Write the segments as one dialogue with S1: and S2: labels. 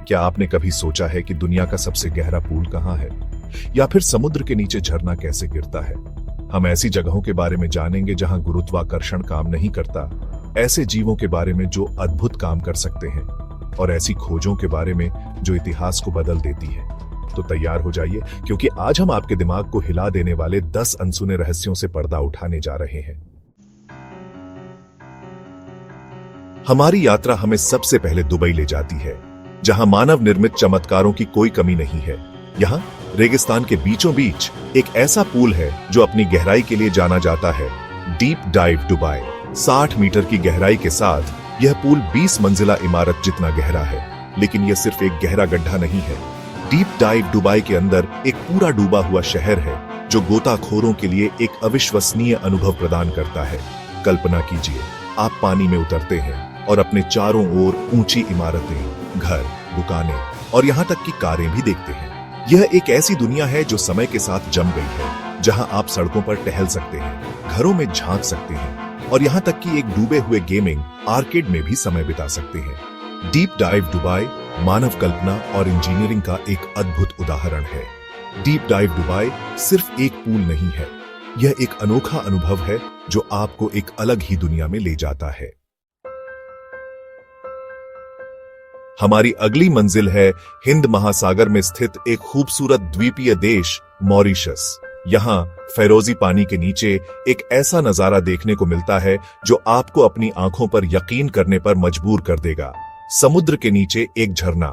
S1: क्या आपने कभी सोचा है कि दुनिया का सबसे गहरा पूल कहाँ है, या फिर समुद्र के नीचे झरना कैसे गिरता है? हम ऐसी जगहों के बारे में जानेंगे जहां गुरुत्वाकर्षण काम नहीं करता, ऐसे जीवों के बारे में जो अद्भुत काम कर सकते हैं, और ऐसी खोजों के बारे में जो इतिहास को बदल देती है। तो तैयार हो जाइए, क्योंकि आज हम आपके दिमाग को हिला देने वाले 10 अनसुने रहस्यों से पर्दा उठाने जा रहे हैं। हमारी यात्रा हमें सबसे पहले दुबई ले जाती है, जहां मानव निर्मित चमत्कारों की कोई कमी नहीं है। यहाँ रेगिस्तान के बीचों बीच एक ऐसा पूल है जो अपनी गहराई के लिए जाना जाता है, डीप डाइव दुबई। 60 मीटर की गहराई के साथ यह पूल 20 मंजिला इमारत जितना गहरा है, लेकिन यह सिर्फ एक गहरा गड्ढा नहीं है। डीप डाइव दुबई के अंदर एक पूरा डूबा हुआ शहर है, जो गोताखोरों के लिए एक अविश्वसनीय अनुभव प्रदान करता है। कल्पना कीजिए, आप पानी में उतरते हैं और अपने चारों ओर ऊंची इमारतें, घर, दुकानें और यहाँ तक कि कारें भी देखते हैं। यह एक ऐसी दुनिया है जो समय के साथ जम गई है, जहां आप सड़कों पर टहल सकते हैं, घरों में झांक सकते हैं और यहाँ तक कि एक डूबे हुए गेमिंग आर्केड में भी समय बिता सकते हैं। डीप डाइव दुबई मानव कल्पना और इंजीनियरिंग का एक अद्भुत उदाहरण है। डीप डाइव दुबई सिर्फ एक पूल नहीं है, यह एक अनोखा अनुभव है जो आपको एक अलग ही दुनिया में ले जाता है। हमारी अगली मंजिल है हिंद महासागर में स्थित एक खूबसूरत द्वीपीय देश मॉरिशस। यहाँ फिरोजी पानी के नीचे एक ऐसा नजारा देखने को मिलता है जो आपको अपनी आंखों पर यकीन करने पर मजबूर कर देगा। समुद्र के नीचे एक झरना,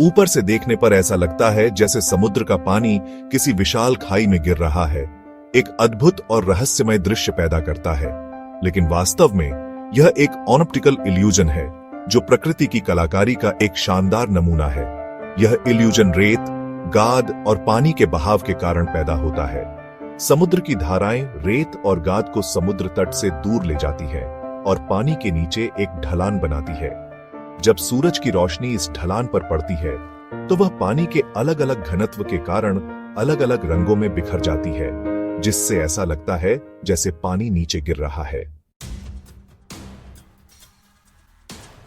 S1: ऊपर से देखने पर ऐसा लगता है जैसे समुद्र का पानी किसी विशाल खाई में गिर रहा है। एक अद्भुत और रहस्यमय दृश्य पैदा करता है, लेकिन वास्तव में यह एक ऑप्टिकल इल्यूजन है जो प्रकृति की कलाकारी का एक शानदार नमूना है। यह इल्यूजन रेत, गाद और पानी के बहाव के कारण पैदा होता है। समुद्र की धाराएं रेत और गाद को समुद्र तट से दूर ले जाती है और पानी के नीचे एक ढलान बनाती है। जब सूरज की रोशनी इस ढलान पर पड़ती है तो वह पानी के अलग अलग घनत्व के कारण अलग अलग रंगों में बिखर जाती है, जिससे ऐसा लगता है जैसे पानी नीचे गिर रहा है।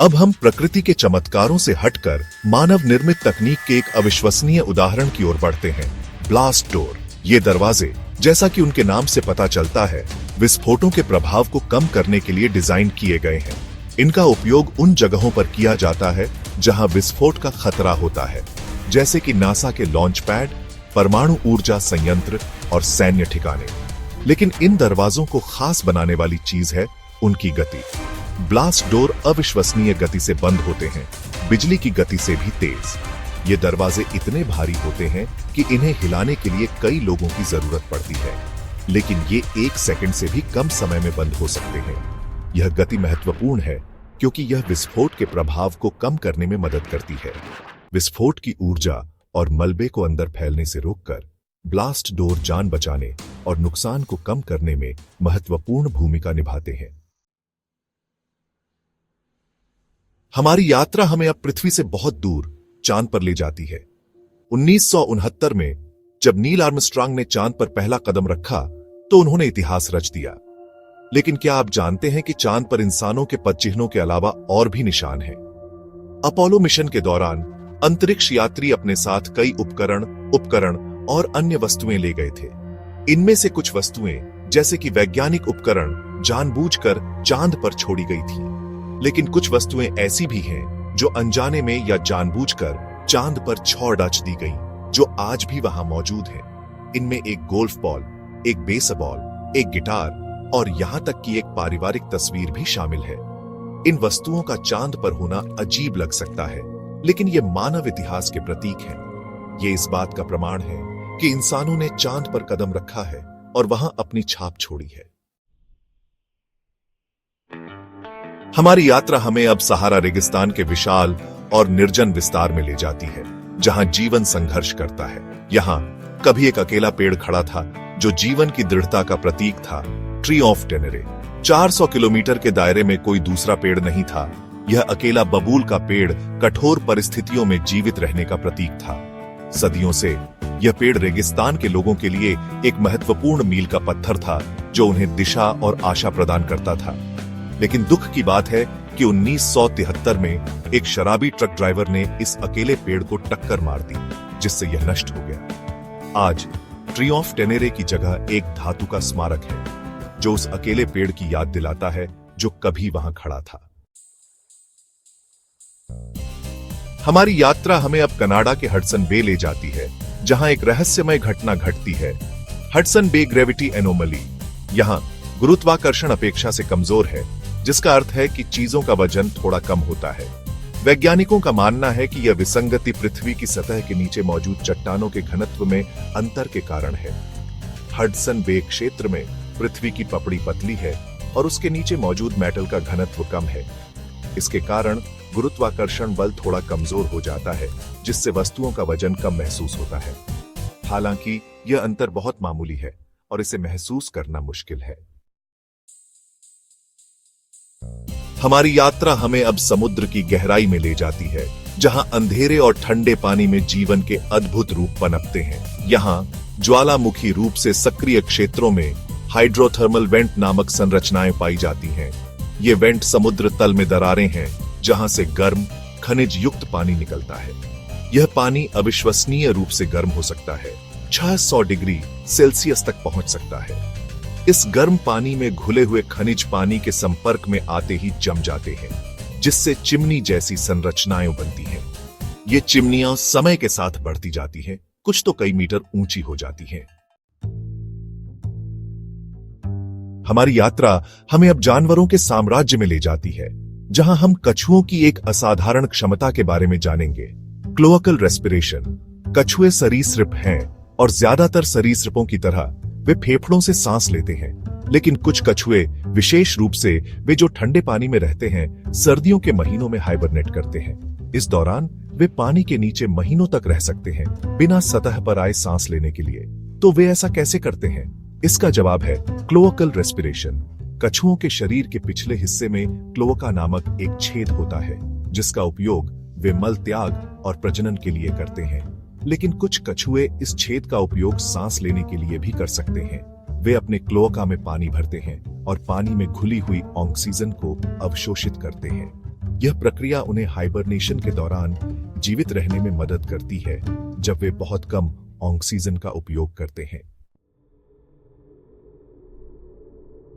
S1: अब हम प्रकृति के चमत्कारों से हटकर मानव निर्मित तकनीक के एक अविश्वसनीय उदाहरण की ओर बढ़ते हैं, ब्लास्ट डोर। ये दरवाजे, जैसा कि उनके नाम से पता चलता है, विस्फोटों के प्रभाव को कम करने के लिए डिजाइन किए गए हैं। इनका उपयोग उन जगहों पर किया जाता है जहां विस्फोट का खतरा होता है, जैसे कि नासा के लॉन्च पैड, परमाणु ऊर्जा संयंत्र और सैन्य ठिकाने। लेकिन इन दरवाजों को खास बनाने वाली चीज है उनकी गति। ब्लास्ट डोर अविश्वसनीय गति से बंद होते हैं, बिजली की गति से भी तेज। ये दरवाजे इतने भारी होते हैं कि इन्हें हिलाने के लिए कई लोगों की जरूरत पड़ती है, लेकिन ये 1 सेकंड से भी कम समय में बंद हो सकते हैं। यह गति महत्वपूर्ण है क्योंकि यह विस्फोट के प्रभाव को कम करने में मदद करती है। विस्फोट की ऊर्जा और मलबे को अंदर फैलने से रोककर ब्लास्ट डोर जान बचाने और नुकसान को कम करने में महत्वपूर्ण भूमिका निभाते हैं। हमारी यात्रा हमें अब पृथ्वी से बहुत दूर चांद पर ले जाती है। 1969 में जब नील आर्मस्ट्रांग ने चांद पर पहला कदम रखा तो उन्होंने इतिहास रच दिया। लेकिन क्या आप जानते हैं कि चांद पर इंसानों के पदचिह्नों के अलावा और भी निशान हैं? अपोलो मिशन के दौरान अंतरिक्ष यात्री अपने साथ कई उपकरण और अन्य वस्तुएं ले गए थे। इनमें से कुछ वस्तुएं, जैसे कि वैज्ञानिक उपकरण, जानबूझकर चांद पर छोड़ी गई थी। लेकिन कुछ वस्तुएं ऐसी भी हैं जो अनजाने में या जानबूझकर चांद पर छोड़ दी गई, जो आज भी वहां मौजूद हैं। इनमें एक गोल्फ बॉल, एक बेसबॉल, एक गिटार और यहां तक कि एक पारिवारिक तस्वीर भी शामिल है। इन वस्तुओं का चांद पर होना अजीब लग सकता है, लेकिन ये मानव इतिहास के प्रतीक हैं। ये इस बात का प्रमाण है कि इंसानों ने चांद पर कदम रखा है और वहां अपनी छाप छोड़ी है। हमारी यात्रा हमें अब सहारा रेगिस्तान के विशाल और निर्जन विस्तार में ले जाती है, जहां जीवन संघर्ष करता है। यहाँ कभी एक अकेला पेड़ खड़ा था जो जीवन की दृढ़ता का प्रतीक था, ट्री ऑफ टेनेरे। 400 किलोमीटर के दायरे में कोई दूसरा पेड़ नहीं था। यह अकेला बबूल का पेड़ कठोर परिस्थितियों में जीवित रहने का प्रतीक था। सदियों से यह पेड़ रेगिस्तान के लोगों के लिए एक महत्वपूर्ण मील का पत्थर था, जो उन्हें दिशा और आशा प्रदान करता था। लेकिन दुख की बात है कि 1973 में एक शराबी ट्रक ड्राइवर ने इस अकेले पेड़ को टक्कर मार दी, जिससे यह नष्ट हो गया। आज ट्री ऑफ टेनेरे की जगह एक धातु का स्मारक है जो उस अकेले पेड़ की याद दिलाता है जो कभी वहां खड़ा था। हमारी यात्रा हमें अब कनाडा के हडसन बे ले जाती है, जहां एक रहस्यमय घटना घटती है। Hudson Bay gravity anomaly. यहां गुरुत्वाकर्षण अपेक्षा से कमजोर है, जिसका अर्थ है कि चीजों का वजन थोड़ा कम होता है। वैज्ञानिकों का मानना है कि यह विसंगति पृथ्वी की सतह के नीचे मौजूद चट्टानों के घनत्व में अंतर के कारण है। हडसन बे क्षेत्र में पृथ्वी की पपड़ी पतली है और उसके नीचे मौजूद मेटल का घनत्व कम है। इसके कारण गुरुत्वाकर्षण बल थोड़ा कमजोर हो जाता है, जिससे वस्तुओं का वजन कम महसूस होता है। हालांकि यह अंतर बहुत मामूली है और इसे महसूस करना मुश्किल है। हमारी यात्रा हमें अब समुद्र की गहराई में ले जाती है, जहां अंधेरे और ठंडे पानी में जीवन के अद्भुत रूप पनपते हैं। यहां ज्वालामुखी रूप से सक्रिय क्षेत्रों में हाइड्रोथर्मल वेंट नामक संरचनाएं पाई जाती हैं। ये वेंट समुद्र तल में दरारें हैं, जहां से गर्म खनिज युक्त पानी निकलता है। यह पानी अविश्वसनीय रूप से गर्म हो सकता है, 600 डिग्री सेल्सियस तक पहुंच सकता है। इस गर्म पानी में घुले हुए खनिज पानी के संपर्क में आते ही जम जाते हैं, जिससे चिमनी जैसी संरचनाएं बनती हैं। ये चिमनियां समय के साथ बढ़ती जाती हैं, कुछ तो कई मीटर ऊंची हो जाती हैं। हमारी यात्रा हमें अब जानवरों के साम्राज्य में ले जाती है, जहां हम कछुओं की एक असाधारण क्षमता के बारे में जानेंगे, क्लोअकल रेस्पिरेशन। कछुए सरीसृप हैं और ज्यादातर सरीसृपों की तरह वे फेफड़ों से सांस लेते हैं, लेकिन कुछ कछुए, विशेष रूप से वे जो ठंडे पानी में रहते हैं, सर्दियों के महीनों में हाइबरनेट करते हैं। इस दौरान वे पानी के नीचे महीनों तक रह सकते हैं, बिना सतह पर आए सांस लेने के लिए। तो वे ऐसा कैसे करते हैं? इसका जवाब है क्लोअकल रेस्पिरेशन। कछुओं के शरीर के पिछले हिस्से में क्लोअका नामक एक छेद होता है, जिसका उपयोग वे मल त्याग और प्रजनन के लिए करते हैं। लेकिन कुछ कछुए इस छेद का उपयोग सांस लेने के लिए भी कर सकते हैं। वे अपने क्लोअका में पानी भरते हैं और पानी में घुली हुई ऑक्सीजन को अवशोषित करते हैं। यह प्रक्रिया उन्हें हाइबरनेशन के दौरान जीवित रहने में मदद करती है, जब वे बहुत कम ऑक्सीजन का उपयोग करते हैं।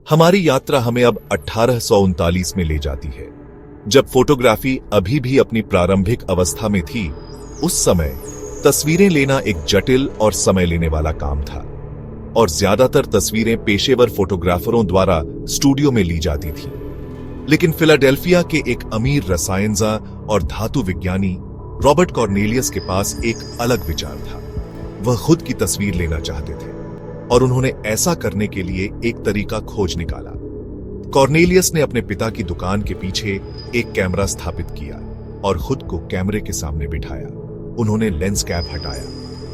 S1: हमारी यात्रा हमें अब 1839 में ले जाती है, जब फोटोग्राफी अभी भी अपनी प्रारंभिक अवस्था में थी। उस समय तस्वीरें लेना एक जटिल और समय लेने वाला काम था, और ज्यादातर तस्वीरें पेशेवर फोटोग्राफरों द्वारा स्टूडियो में ली जाती थी। लेकिन फिलाडेल्फिया के एक अमीर रसायनजा और धातु विज्ञानी रॉबर्ट कॉर्नेलियस के पास एक अलग विचार था। वह खुद की तस्वीर लेना चाहते थे, और उन्होंने ऐसा करने के लिए एक तरीका खोज निकाला। कॉर्नेलियस ने अपने पिता की दुकान के पीछे एक कैमरा स्थापित किया और खुद को कैमरे के सामने बिठाया। उन्होंने लेंस कैप हटाया,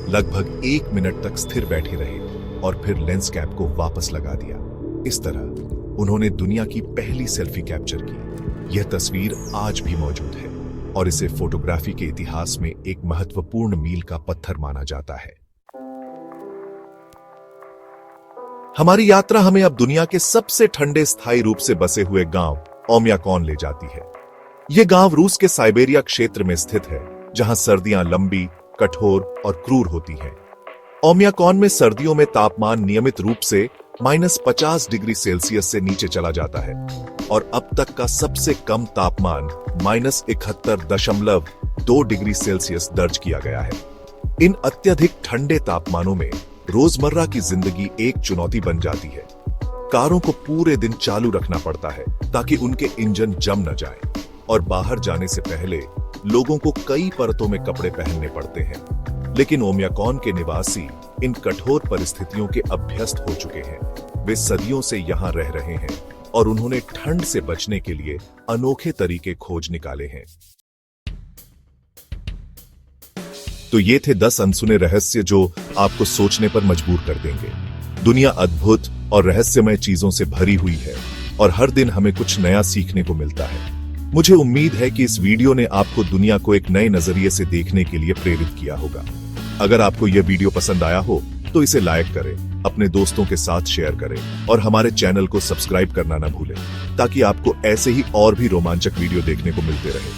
S1: लगभग 1 मिनट तक स्थिर बैठे रहे और फिर लेंस कैप को वापस लगा दिया। इस तरह उन्होंने दुनिया की पहली सेल्फी कैप्चर की। यह तस्वीर आज भी मौजूद है और इसे फोटोग्राफी के इतिहास में एक महत्वपूर्ण मील का पत्थर माना जाता है। हमारी यात्रा हमें अब दुनिया के सबसे ठंडे स्थायी रूप से बसे हुए गांव ओम्याकॉन ले जाती है। यह गांव रूस के साइबेरिया क्षेत्र में स्थित है, जहां सर्दियां लंबी, कठोर और क्रूर होती हैं। ओम्याकॉन में सर्दियों में तापमान नियमित रूप से -50 डिग्री सेल्सियस से नीचे चला जाता है, और अब तक का सबसे कम तापमान -71.2 डिग्री सेल्सियस दर्ज किया गया है। इन अत्यधिक ठंडे तापमानों में रोजमर्रा की जिंदगी एक चुनौती बन जाती है। कारों को पूरे दिन चालू रखना पड़ता है ताकि उनके इंजन जम न जाए, और बाहर जाने से पहले लोगों को कई परतों में कपड़े पहनने पड़ते हैं। लेकिन ओम्याकॉन के निवासी इन कठोर परिस्थितियों के अभ्यस्त हो चुके हैं। वे सदियों से यहाँ रह रहे हैं और उन्होंने ठंड से बचने के लिए अनोखे तरीके खोज निकाले हैं। तो ये थे 10 अनसुने रहस्य जो आपको सोचने पर मजबूर कर देंगे। दुनिया अद्भुत और रहस्यमय चीजों से भरी हुई है और हर दिन हमें कुछ नया सीखने को मिलता है। मुझे उम्मीद है कि इस वीडियो ने आपको दुनिया को एक नए नजरिए से देखने के लिए प्रेरित किया होगा। अगर आपको यह वीडियो पसंद आया हो तो इसे लाइक करें, अपने दोस्तों के साथ शेयर करें और हमारे चैनल को सब्सक्राइब करना ना भूलें, ताकि आपको ऐसे ही और भी रोमांचक वीडियो देखने को मिलते रहे।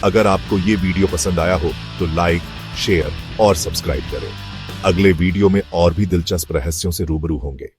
S1: अगर आपको ये वीडियो पसंद आया हो तो लाइक, शेयर और सब्सक्राइब करें। अगले वीडियो में और भी दिलचस्प रहस्यों से रूबरू होंगे।